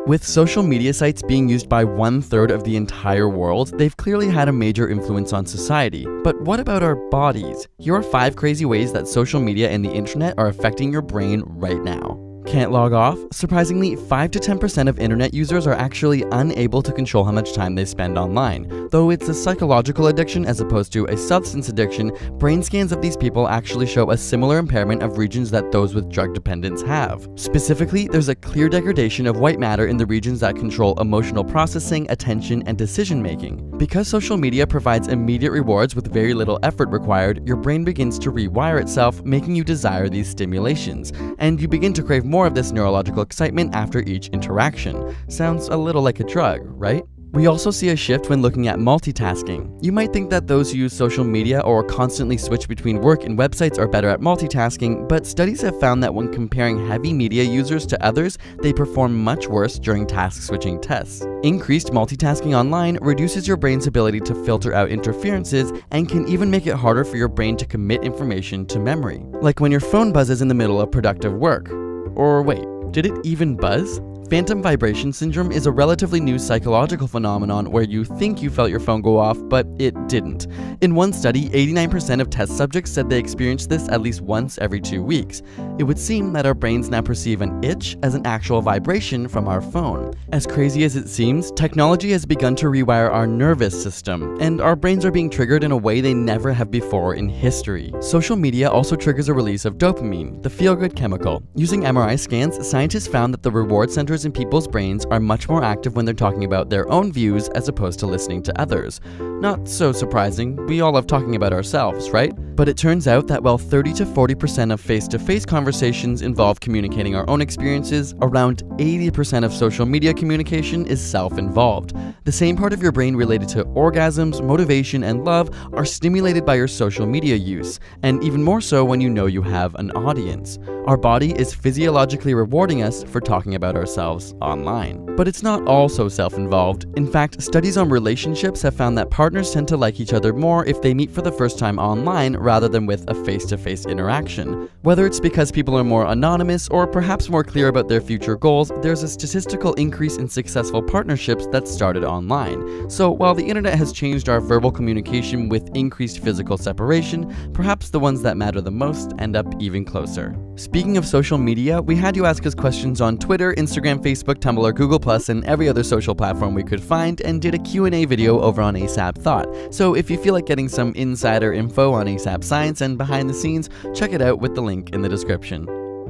With social media sites being used by 1/3 of the entire world, they've clearly had a major influence on society. But what about our bodies? Here are 5 crazy ways that social media and the internet are affecting your brain right now. Can't log off? Surprisingly, 5 to 10% of internet users are actually unable to control how much time they spend online. Though it's a psychological addiction as opposed to a substance addiction, brain scans of these people actually show a similar impairment of regions that those with drug dependence have. Specifically, there's a clear degradation of white matter in the regions that control emotional processing, attention, and decision-making. Because social media provides immediate rewards with very little effort required, your brain begins to rewire itself, making you desire these stimulations, and you begin to crave more of this neurological excitement after each interaction. Sounds a little like a drug, right? We also see a shift when looking at multitasking. You might think that those who use social media or constantly switch between work and websites are better at multitasking, but studies have found that when comparing heavy media users to others, they perform much worse during task switching tests. Increased multitasking online reduces your brain's ability to filter out interferences and can even make it harder for your brain to commit information to memory. Like when your phone buzzes in the middle of productive work. Or wait, did it even buzz? Phantom vibration syndrome is a relatively new psychological phenomenon where you think you felt your phone go off, but it didn't. In one study, 89% of test subjects said they experienced this at least once every 2 weeks. It would seem that our brains now perceive an itch as an actual vibration from our phone. As crazy as it seems, technology has begun to rewire our nervous system, and our brains are being triggered in a way they never have before in history. Social media also triggers a release of dopamine, the feel-good chemical. Using MRI scans, scientists found that the reward centers in people's brains are much more active when they're talking about their own views as opposed to listening to others. Not so surprising, we all love talking about ourselves, right? But it turns out that while 30 to 40% of face-to-face conversations involve communicating our own experiences, around 80% of social media communication is self-involved. The same part of your brain related to orgasms, motivation, and love are stimulated by your social media use, and even more so when you know you have an audience. Our body is physiologically rewarding us for talking about ourselves online. But it's not all so self-involved. In fact, studies on relationships have found that partners tend to like each other more if they meet for the first time online rather than with a face-to-face interaction. Whether it's because people are more anonymous or perhaps more clear about their future goals, there's a statistical increase in successful partnerships that started online. So while the internet has changed our verbal communication with increased physical separation, perhaps the ones that matter the most end up even closer. Speaking of social media, we had you ask us questions on Twitter, Instagram, Facebook, Tumblr, Google+, and every other social platform we could find, and did a Q&A video over on ASAP Thought. So if you feel like getting some insider info on AsapSCIENCE and behind the scenes, check it out with the link in the description.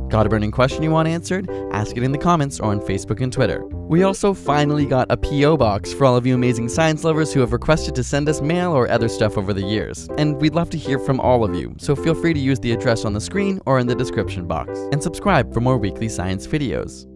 Got a burning question you want answered? Ask it in the comments or on Facebook and Twitter. We also finally got a P.O. box for all of you amazing science lovers who have requested to send us mail or other stuff over the years. And we'd love to hear from all of you, so feel free to use the address on the screen or in the description box. And subscribe for more weekly science videos.